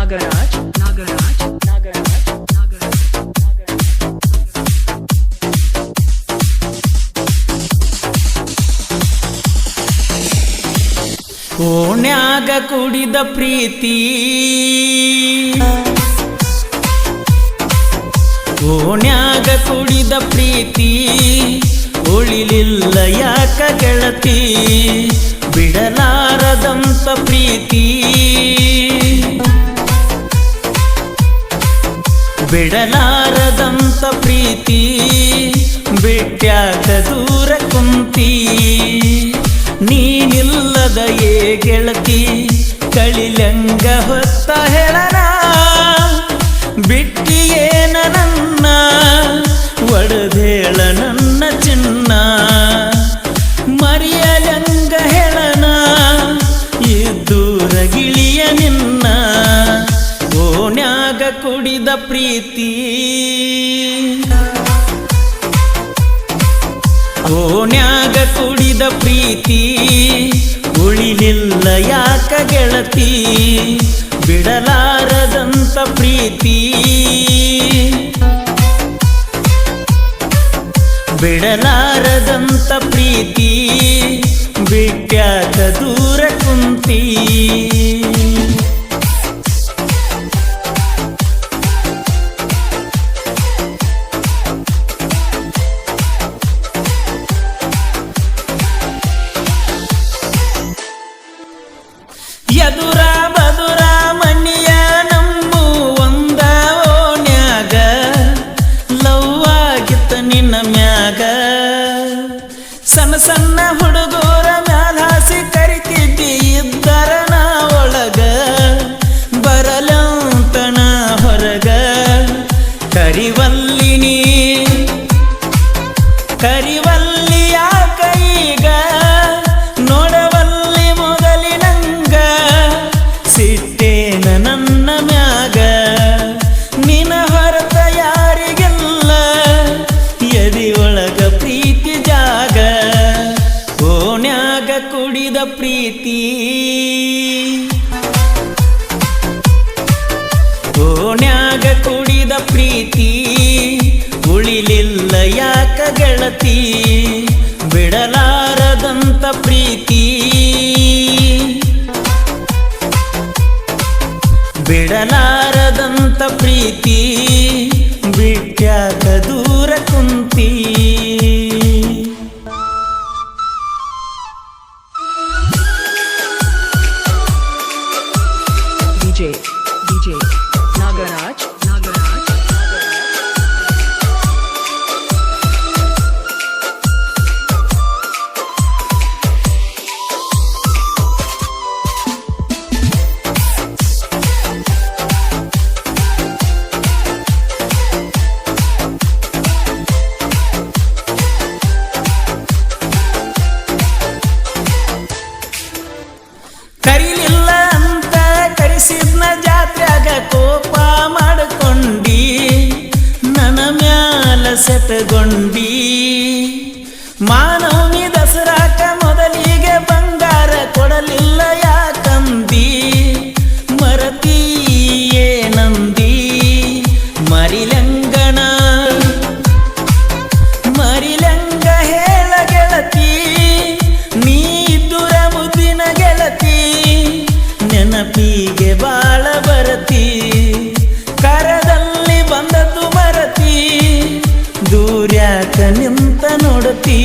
ನಾಗರಾಜ್ ನಾಗರಾಜ್ ನಾಗರಾಜ್ ನಾಗರಾಜ್ ಓಣ್ಯಾಗ ಕುಡಿದ ಪ್ರೀತಿ ಓಣ್ಯಾಗ ಕುಡಿದ ಪ್ರೀತಿ ಉಳಿಲಿಲ್ಲ ಯಾಕ ಗೆಳತಿ ಬಿಡಲಾರದಂತ ಪ್ರೀತಿ ಬಿಡಲಾರದಂತ ಪ್ರೀತಿ ಬಿಟ್ಯಾಕ ದೂರ ಕುಂತಿ ನೀನಿಲ್ಲದ ಏ ಗೆಳತಿ ಕಳಿಲಂಗ ಹೊತ್ತ ಹೇಳನ ಬಿಟ್ಟಿಯೇನ ನನ್ನ ಒಡೆದೇಳ ನನ್ನ ಚಿನ್ನ ಮರಿಯಲಂಗ ಹೇಳನ ಇದ್ದೂರ ಗಿಳಿಯ ನಿನ್ನ ಓಣ್ಯಾಗ ಕುಡಿದ ಪ್ರೀತಿ ಓಣ್ಯಾಗ ಕುಡಿದ ಪ್ರೀತಿ ಉಳಿಲಿಲ್ಲ ಯಾಕ ಗೆಳತಿ ಬಿಡಲಾರದಂತ ಪ್ರೀತಿ ಬಿಡಲಾರದಂತ ಪ್ರೀತಿ ಬಿಟ್ಯಾಕ ದೂರ ಕುಂತಿ ಎದುರ ಬದುರ ಮಣ್ಣಿಯ ನಮ್ಮು ಒಂದ ಓಣ್ಯಾಗ ಲವ್ ಆಗಿತ್ತ ನಿನ್ನ ಮ್ಯಾಗ ಸಣ್ಣ ಸಣ್ಣ ಹುಡುಗರ ಮ್ಯಾಲ ಹಾಸಿ ಕರಿತಿದ್ದಿ ಇದ್ದರ ನಾ ಒಳಗ ಬರಲಂತನ ಹೊರಗ ಕರಿವಲ್ಲಿನಿ ಕರಿವಲ್ಲಿ ಯಾಕ ಈಗ ನೋಡವಲ್ಲಿ ಮೊದಲಿನಂಗ ಸಿಟ್ಟೇನ ನನ್ನ ಮ್ಯಾಗ ನಿನ ಹೊರತ ಯಾರಿಗೆಲ್ಲ ಎದಿ ಒಳಗ ಪ್ರೀತಿ ಜಾಗ ಓಣ್ಯಾಗ ಕುಡಿದ ಪ್ರೀತಿ ಓಣ್ಯಾಗ ಕುಡಿದ ಪ್ರೀತಿ ಉಳಿಲಿಲ್ಲ ಯಾಕ ಗೆಳತಿ ಬಿಡಲಾರದಂತ ಪ್ರೀತಿ ಬಿಡಲಾರದಂತ ಪ್ರೀತಿ ಬಿಟ್ಯಾಕ ದೂರ ಕುಂತಿ DJ ನಾಗರಾಜ್ ನಾಗರಾಜ್ ಕರಿಲಿಲ್ಲ ಅಂತ ಕರಿಸಿದ್ನ ಜಾತ್ರ್ಯಾಗ ಕೋಪ ಮಾಡ್ಕೊಂಡಿ ನನ್ನ ಮ್ಯಾಲ ಸೆಟಗೊಂಡಿ ಮಾನವನಿ ದಸರಾಕ ಮೊದಲಿಗೆ ಬಂಗಾರ ಕೊಡಲಿಲ್ಲ ಯಾಕಂದಿ ಮರತೀಯೇ ನಂದಿ ಮರಿಲಂಗಣ ಮರಿಲಂಗ ಹೇಳ ಗೆಳತಿ ನೀ ದೂರ ಮುದ್ದಿನ ಗೆಳತಿ ನೆನಪಿಗೆ ಬಾಳ ಬರತಿ ಕರದಲ್ಲಿ ಬಂದದ್ದು ಮರತಿ ದೂರ್ಯಾಕ ನಿಂತ ನೋಡತಿ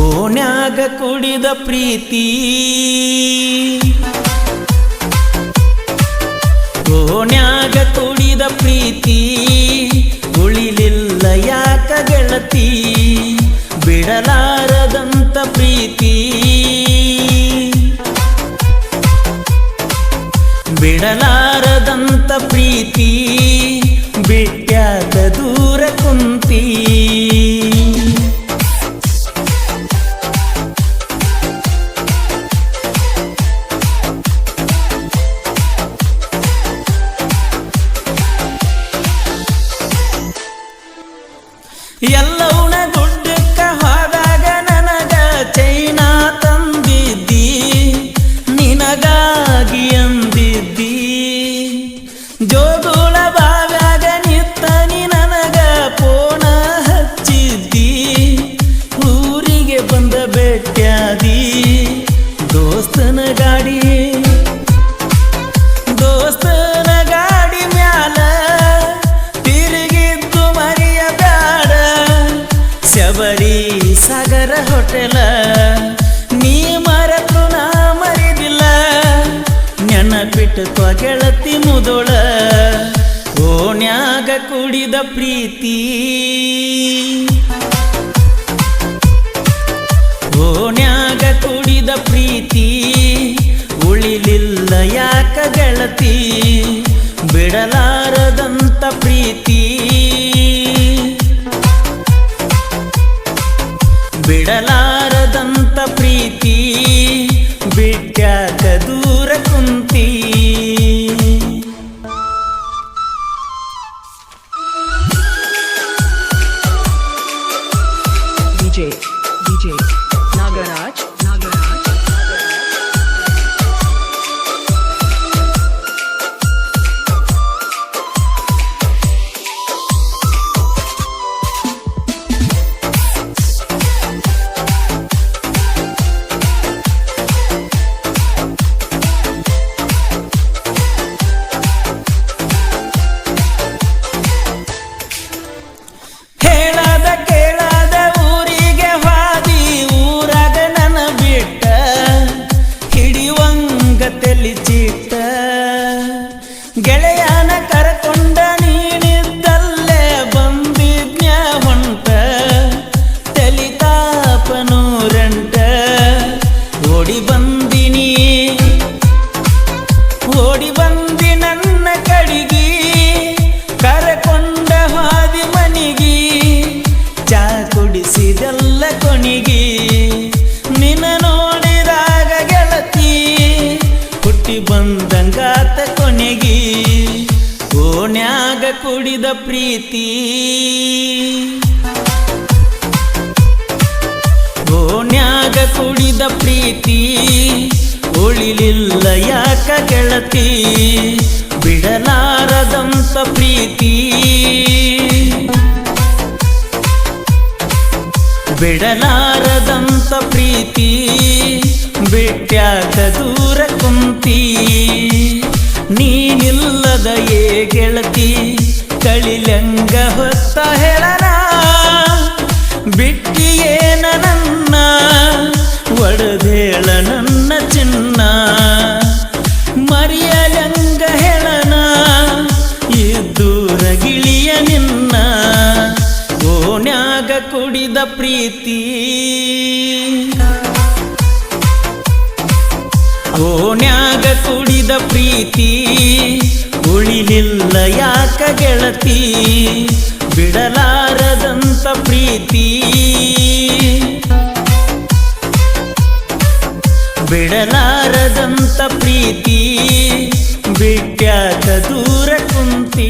ಓಣ್ಯಾಗ ಕುಡಿದ ಪ್ರೀತಿ ಓಣ್ಯಾಗ ಕುಡಿದ ಪ್ರೀತಿ ಉಳಿಲಿಲ್ಲ ಯಾಕ ಗೆಳತಿ ಬಿಡಲಾರದಂತ ಪ್ರೀತಿ ಬಿಡಲಾರದಂತ ಪ್ರೀತಿ ಬಿಟ್ಯಾಕ ದೂರ ಕುಂತಿ ಎಲ್ಲವನ ಗುಡ್ಡಕ್ಕ ಹೋದಾಗ ನನಗ ಚೈನಾ ತಂದಿದ್ದಿ ನಿನಗಾಗಿ ಅಂದಿದ್ದಿ ಹೊರಟೆಲ ನೀ ಮರೆತು ನಾ ಮರಿದಿಲ್ಲ ನೆನಪಿಟ್ಟು ಗೆಳತಿ ಮುದೋಳ ಓಣ್ಯಾಗ ಕುಡಿದ ಪ್ರೀತಿ ಓಣ್ಯಾಗ ಕುಡಿದ ಪ್ರೀತಿ ಉಳಿಲಿಲ್ಲ ಯಾಕ ಗೆಳತಿ ಬಿಡಲಾರದಂತ ಪ್ರೀತಿ ಬಿಡಲಾರದಂತ ಪ್ರೀತಿ ಬಿಟ್ಯಾಕ ದೂರ ಕುಂತಿ DJ Nagaraj ಹೇಳದ ಕೇಳದ ಊರಿಗೆ ಹಾದಿ ಊರಾಗ ನನ್ನ ಬಿಟ್ಟ ಹಿಡಿಯುವಂಗ ತೆಲಿಚಿಟ್ಟ ಗೆಳೆಯನ ಕರಕೊಂಡ ನೀನಿದ್ದಲ್ಲೇ ಬಂದಿದ್ನ್ಯ ಹೊಂಟ ತೆಲಿತಾಪ ನೂರಂಟ ಓಡಿ ಬಂದಿನಿ ಓಡಿ ಬಂದಿ ನನ್ನ ಕಡಿಗಿ ಕರಕೊಂಡ ಹಾದಿ ಮನಿಗಿ ಚಾ ಕುಡಿಸಿದೆಲ್ಲ ಕೊನಿಗಿ ನಿನ್ನ ನೋಡಿದಾಗ ಗೆಳತಿ ಹುಟ್ಟಿ ಬಂದಂಗಾತ ಕೊನೆಗಿ ಓಣ್ಯಾಗ ಕುಡಿದ ಪ್ರೀತಿ ಓಣ್ಯಾಗ ಕುಡಿದ ಪ್ರೀತಿ ಉಳಿಲಿಲ್ಲ ಯಾಕ ಗೆಳತಿ ಬಿಡಲಾರದಂತ ಪ್ರೀತಿ ಬಿಡಲಾರದಂತ ಪ್ರೀತಿ ಬಿಟ್ಯಾಕ ದೂರ ಕುಂತಿ ನೀನಿಲ್ಲದ ಏ ಗೆಳತಿ ಕಳಿಲಂಗ ಹೊತ್ತ ಹೇಳನ ಬಿಟ್ಟಿಯೇನ ನನ್ನ ಒಡದೇಳ ನನ್ನ ಚಿನ್ನ ಮರಿಯಲಂಗ ಹೇಳನ ಇದ್ದೂರ ಗಿಳಿಯ ನಿನ್ನ ಓಣ್ಯಾಗ ಕುಡಿದ ಪ್ರೀತಿ ಓಣ್ಯಾಗ ಕುಡಿದ ಪ್ರೀತಿ ಉಳಿಲಿಲ್ಲ ಯಾಕ ಗೆಳತಿ ಬಿಡಲಾರದಂತ ಪ್ರೀತಿ ಬಿಡಲಾರದಂತ ಪ್ರೀತಿ ಬಿಟ್ಯಾಕ ದೂರ ಕುಂತಿ